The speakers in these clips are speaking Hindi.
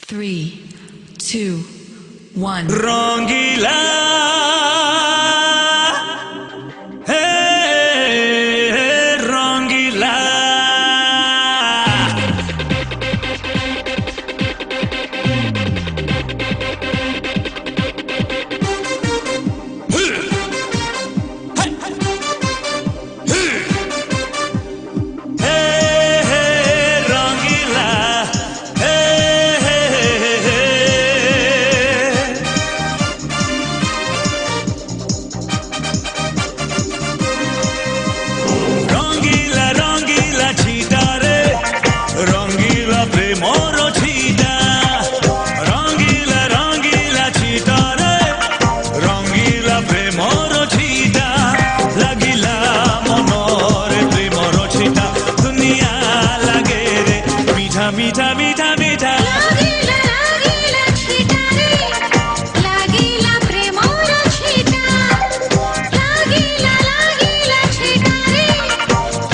3, 2, 1. रंगीला हे रंगीला मीठा मीठा मीठा लागिला लागिला छीटा रे लागिला प्रेमोर छीटा लागिला लागिला छीटा रे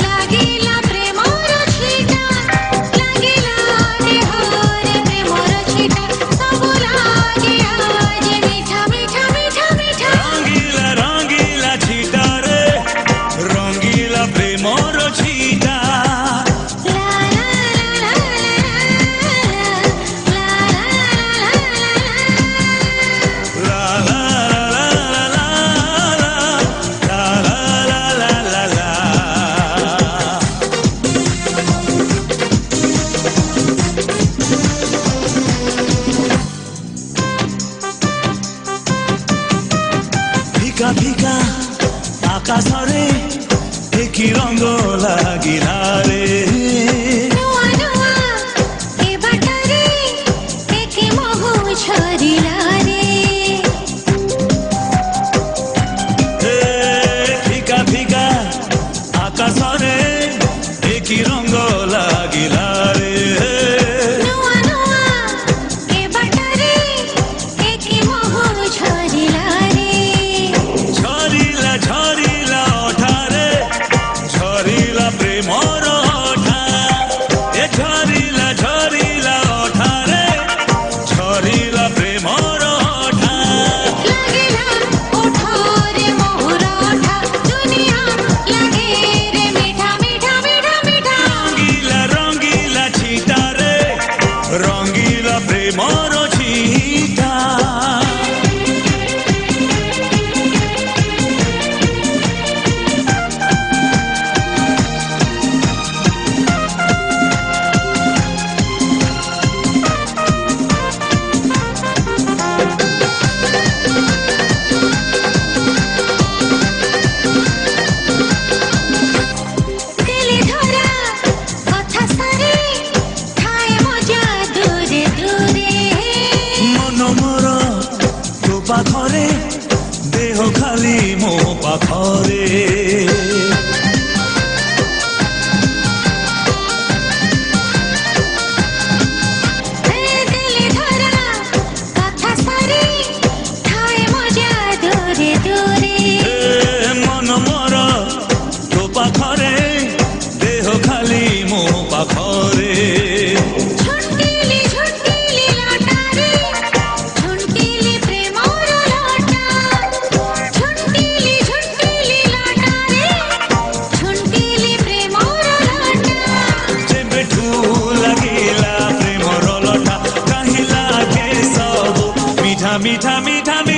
लागिला प्रेमोर छीटा लागिला रे होरे प्रेमोर छीटा सब लागे आज मीठा मीठा मीठा मीठा रंगीला रंगीला छीटा रे रंगीला प्रेमोर छीटा फिका फिका आकाशरे एकी रंग लागिला रे नुआ नुआ ए बाटरे एके महु छरिला रे फिका फिका आकाशरे एकी रंग लागिला रे नुआ नुआ ए बाटरे एके महु छरिला रे झरिला झरिला ओठारे झरिला प्रेमर ओठा ए झरिला झरिला ओठारे झरिला प्रेमर ओठा लागिला ओठोरे मोर ओठा दुनिया लागे रे मीठा मीठा मीठा मीठा रंगीला रंगीला छीटा रे रंगीला प्रेमर छीटा दिली धरा कथा सारे ठाए मजा दूरे दूरे मन मोर तो पाखरे देह खाली मो पाखरे दिली धरा कथा सारे ठाए मजा दूरे दूरे मन मोर तो पाखरे देह खाली मो पाखरे झुंटिली झुंटिली लाटा रे झुंटिली प्रेमोर लाटा झुंटिली झुंटिली लाटा रे झुंटिली प्रेमोर लाटा जेबे ठू लागिला प्रेमर लटा काहि लागे सब मीठा मीठा मीठा मीठा